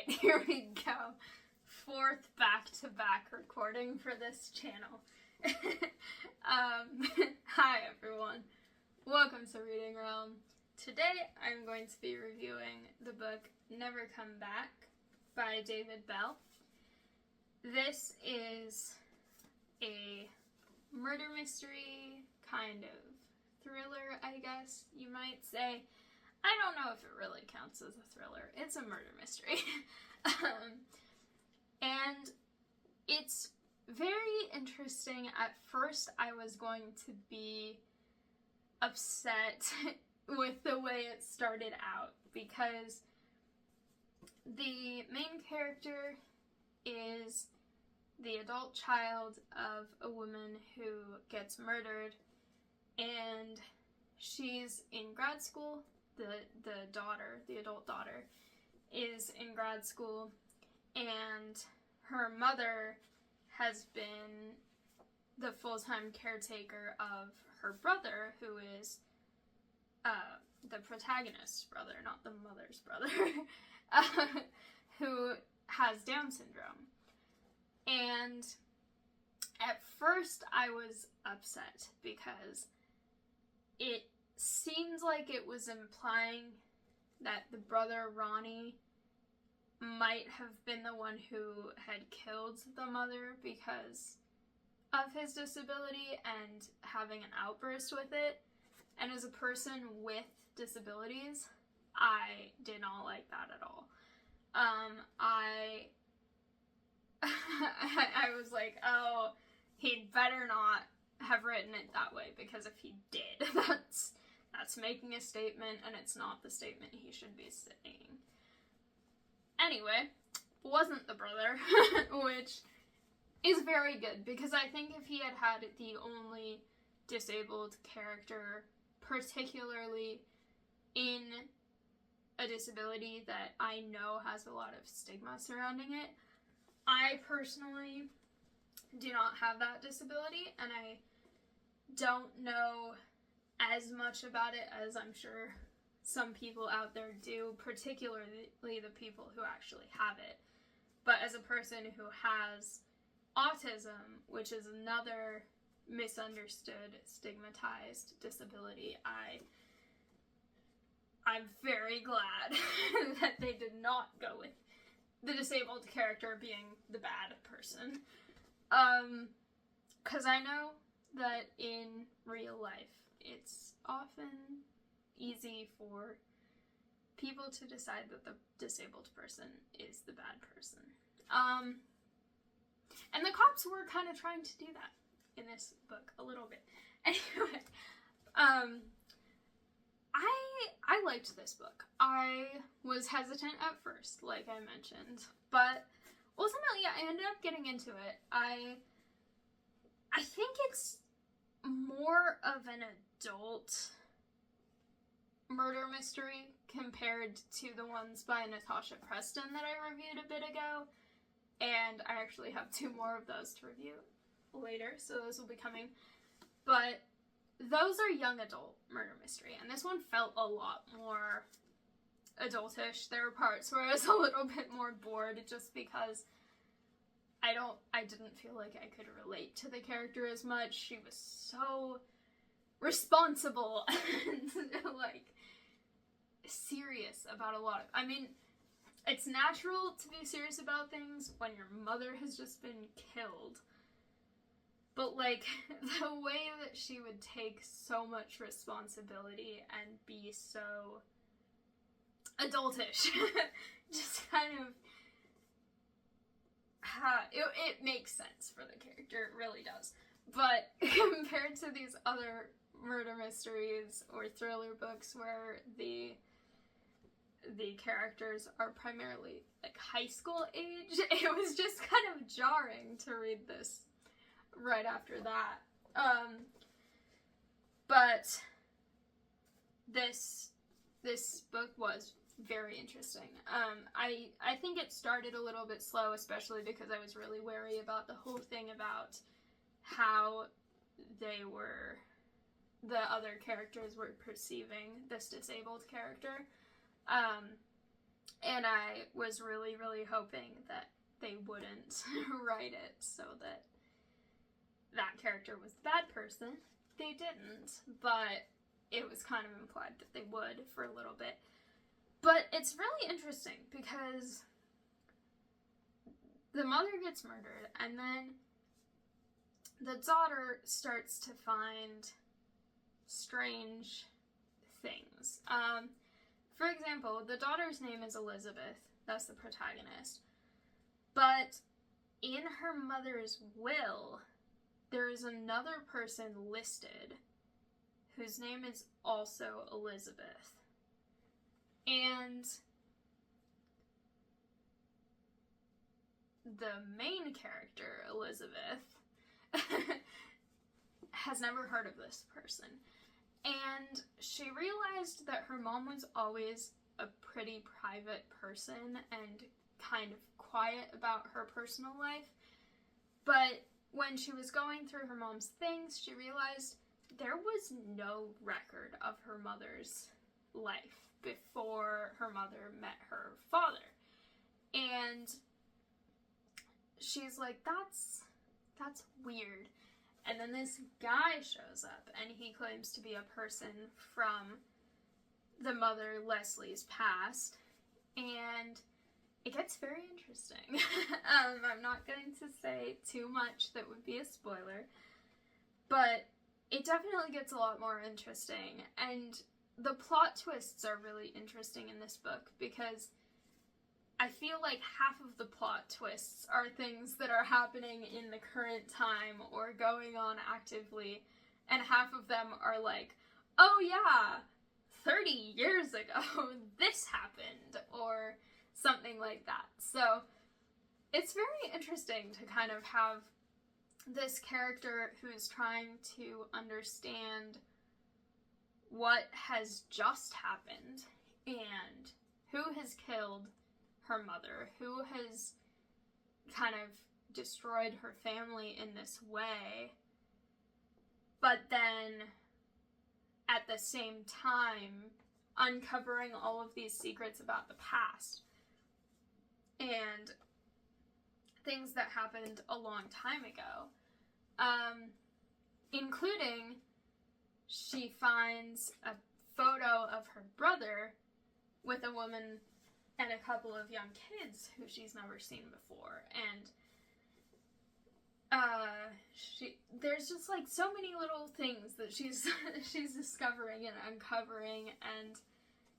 Alright, here we go. Fourth back-to-back recording for this channel. Hi everyone. Welcome to Reading Realm. Today I'm going to be reviewing the book Never Come Back by David Bell. This is a murder mystery, kind of thriller, I guess you might say. I don't know if it really counts as a thriller. It's a murder mystery. And it's very interesting. At first, I was going to be upset with the way it started out because the main character is the adult child of a woman who gets murdered, and she's in grad school. The adult daughter, is in grad school, and her mother has been the full-time caretaker of her brother, who is the protagonist's brother, not the mother's brother, who has Down syndrome. And at first I was upset because it seemed like it was implying that the brother Ronnie might have been the one who had killed the mother because of his disability and having an outburst with it. And as a person with disabilities, I did not like that at all. I was like, oh, he'd better not have written it that way, because if he did, that's making a statement, and it's not the statement he should be saying. Anyway, wasn't the brother, which is very good, because I think if he had had the only disabled character, particularly in a disability that I know has a lot of stigma surrounding it, I personally do not have that disability, and I don't know as much about it as I'm sure some people out there do, particularly the people who actually have it. But as a person who has autism, which is another misunderstood, stigmatized disability, I'm very glad that they did not go with the disabled character being the bad person. 'Cause I know that in real life, it's often easy for people to decide that the disabled person is the bad person. And the cops were kind of trying to do that in this book a little bit. Anyway, I liked this book. I was hesitant at first, like I mentioned, but ultimately I ended up getting into it. I think it's more of an adult murder mystery compared to the ones by Natasha Preston that I reviewed a bit ago, and I actually have 2 more of those to review later, so those will be coming. But those are young adult murder mystery, and this one felt a lot more adultish. There were parts where I was a little bit more bored just because I didn't feel like I could relate to the character as much. She was so responsible and like serious about a lot of, I mean, it's natural to be serious about things when your mother has just been killed. But like the way that she would take so much responsibility and be so adultish just kind of it makes sense for the character, it really does. But compared to these other murder mysteries or thriller books where the characters are primarily like high school age, it was just kind of jarring to read this right after that. But this book was very interesting. I think it started a little bit slow, especially because I was really wary about the whole thing about how the other characters were perceiving this disabled character. And I was really, really hoping that they wouldn't write it so that that character was the bad person. They didn't, but it was kind of implied that they would for a little bit. But it's really interesting because the mother gets murdered, and then the daughter starts to find strange things. For example, the daughter's name is Elizabeth. That's the protagonist. But in her mother's will, there is another person listed whose name is also Elizabeth. And the main character, Elizabeth, has never heard of this person. And she realized that her mom was always a pretty private person and kind of quiet about her personal life. But when she was going through her mom's things, she realized there was no record of her mother's life before her mother met her father. And she's like, that's weird. And then this guy shows up, and he claims to be a person from the mother Leslie's past, and it gets very interesting. I'm not going to say too much that would be a spoiler, but it definitely gets a lot more interesting, and the plot twists are really interesting in this book, because I feel like half of the plot twists are things that are happening in the current time or going on actively, and half of them are like, oh yeah, 30 years ago this happened, or something like that. So it's very interesting to kind of have this character who's trying to understand what has just happened and who has killed her mother, who has kind of destroyed her family in this way, but then at the same time uncovering all of these secrets about the past and things that happened a long time ago, including she finds a photo of her brother with a woman and a couple of young kids who she's never seen before, and there's just like so many little things that she's discovering and uncovering and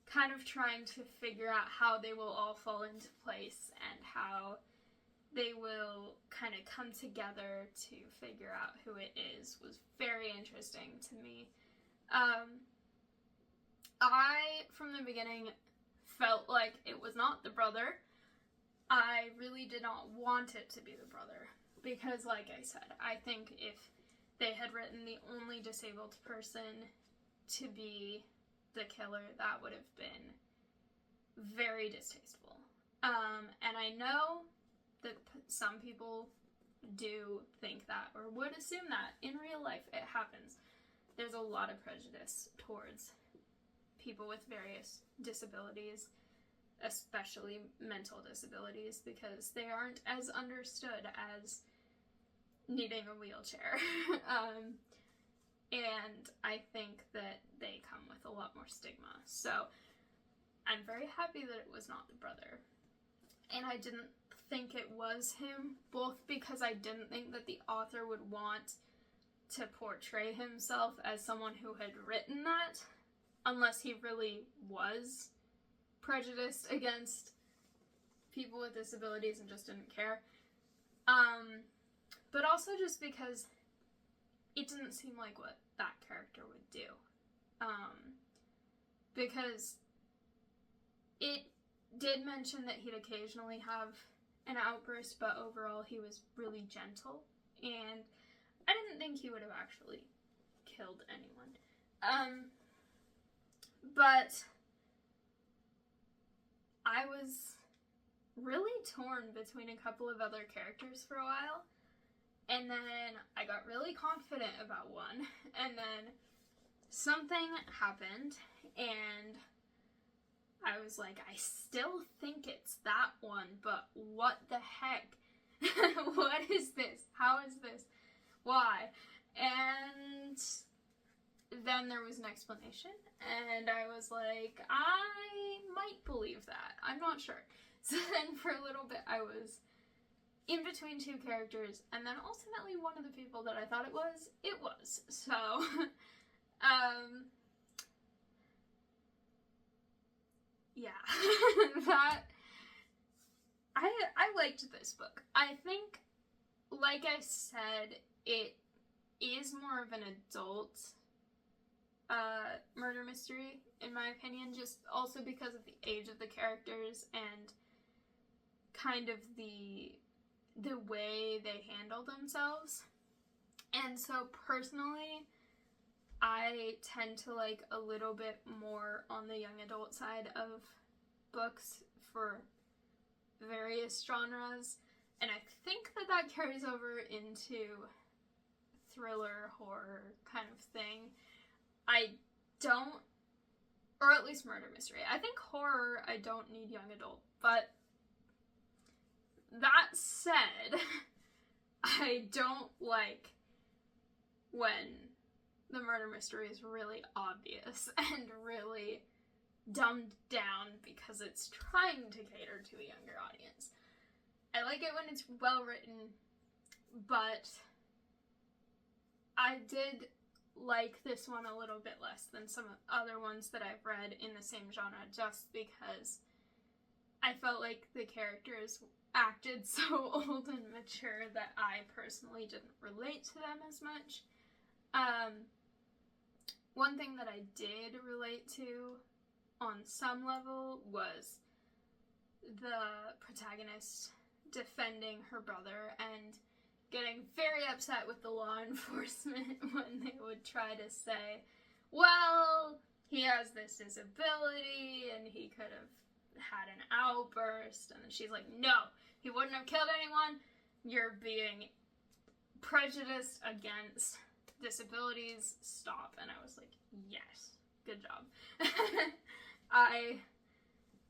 kind of trying to figure out how they will all fall into place and how they will kind of come together to figure out who it is was very interesting to me. I, from the beginning, felt like it was not the brother. I really did not want it to be the brother because, like I said, I think if they had written the only disabled person to be the killer, that would have been very distasteful. And I know that some people do think that or would assume that in real life. It happens. There's a lot of prejudice towards people with various disabilities, especially mental disabilities, because they aren't as understood as needing a wheelchair. And I think that they come with a lot more stigma. So I'm very happy that it was not the brother. And I didn't think it was him, both because I didn't think that the author would want to portray himself as someone who had written that, unless he really was prejudiced against people with disabilities and just didn't care. But also just because it didn't seem like what that character would do. Because it did mention that he'd occasionally have an outburst, but overall he was really gentle, and I didn't think he would have actually killed anyone. But I was really torn between a couple of other characters for a while, and then I got really confident about one, and then something happened, and I was like, I still think it's that one, but what the heck? What is this? How is this? Why? And then there was an explanation, and I was like, I might believe that. I'm not sure. So then for a little bit, I was in between two characters, and then ultimately one of the people that I thought it was. So, yeah, that, I liked this book. I think, like I said, it is more of an adult murder mystery, in my opinion, just also because of the age of the characters and kind of the way they handle themselves. And so personally, I tend to like a little bit more on the young adult side of books for various genres, and I think that carries over into thriller, horror kind of thing. I don't, or at least murder mystery. I think horror, I don't need young adult, but that said, I don't like when the murder mystery is really obvious and really dumbed down because it's trying to cater to a younger audience. I like it when it's well written, but I did like this one a little bit less than some other ones that I've read in the same genre, just because I felt like the characters acted so old and mature that I personally didn't relate to them as much. One thing that I did relate to on some level was the protagonist defending her brother and getting very upset with the law enforcement when they would try to say, well, he has this disability and he could have had an outburst, and then she's like, no, he wouldn't have killed anyone. You're being prejudiced against disabilities. Stop. And I was like, yes, good job.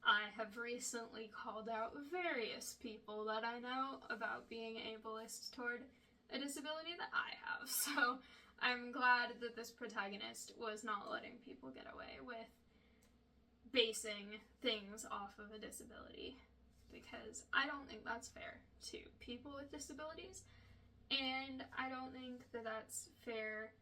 I have recently called out various people that I know about being ableist toward a disability that I have, so I'm glad that this protagonist was not letting people get away with basing things off of a disability, because I don't think that's fair to people with disabilities, and I don't think that that's fair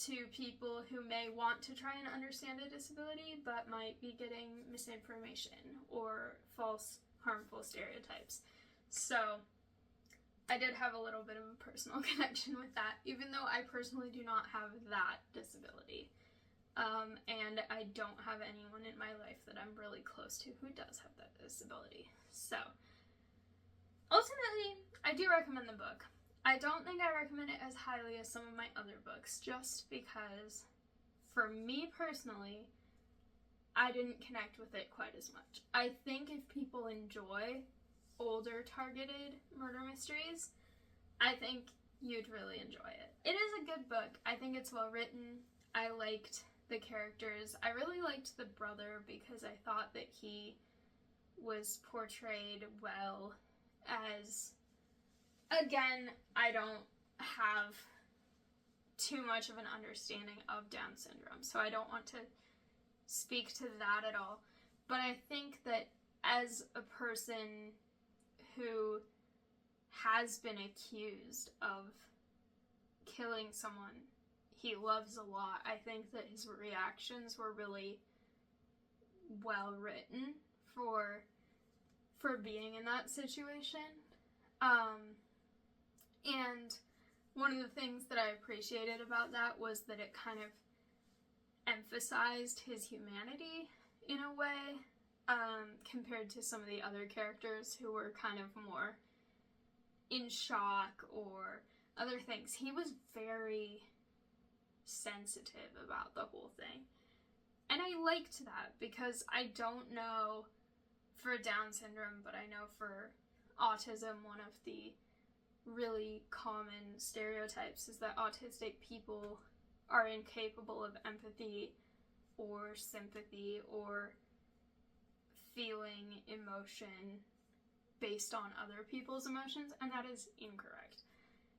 to people who may want to try and understand a disability but might be getting misinformation or false, harmful stereotypes. So I did have a little bit of a personal connection with that, even though I personally do not have that disability. And I don't have anyone in my life that I'm really close to who does have that disability. So ultimately, I do recommend the book. I don't think I recommend it as highly as some of my other books, just because, for me personally, I didn't connect with it quite as much. I think if people enjoy older targeted murder mysteries, I think you'd really enjoy it. It is a good book. I think it's well written. I liked the characters. I really liked the brother because I thought that he was portrayed well as... Again, I don't have too much of an understanding of Down syndrome, so I don't want to speak to that at all. But I think that as a person who has been accused of killing someone he loves a lot, I think that his reactions were really well written for being in that situation. And one of the things that I appreciated about that was that it kind of emphasized his humanity in a way, compared to some of the other characters who were kind of more in shock or other things. He was very sensitive about the whole thing. And I liked that because I don't know for Down syndrome, but I know for autism, one of the really common stereotypes is that autistic people are incapable of empathy or sympathy or feeling emotion based on other people's emotions, and that is incorrect.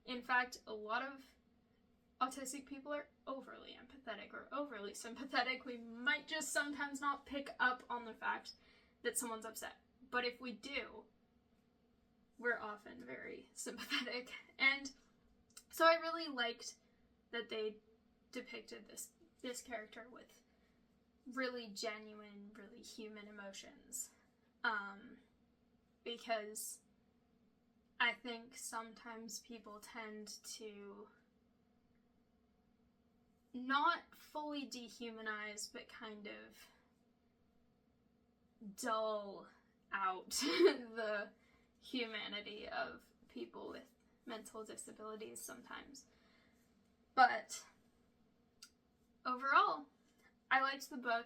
In fact, a lot of autistic people are overly empathetic or overly sympathetic. We might just sometimes not pick up on the fact that someone's upset. But if we do, we're often very sympathetic. And so I really liked that they depicted this character with really genuine, really human emotions. Because I think sometimes people tend to not fully dehumanize, but kind of dull out the humanity of people with mental disabilities sometimes. But overall, I liked the book.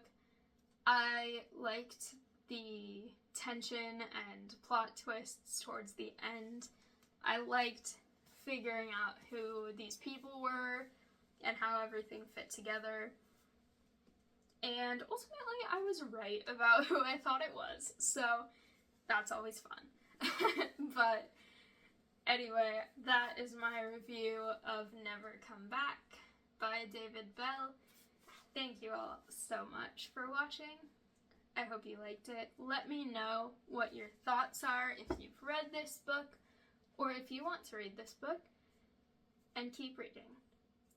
I liked the tension and plot twists towards the end. I liked figuring out who these people were and how everything fit together. And ultimately, I was right about who I thought it was, so that's always fun. But anyway, that is my review of Never Come Back by David Bell. Thank you all so much for watching. I hope you liked it. Let me know what your thoughts are if you've read this book, or if you want to read this book, and keep reading.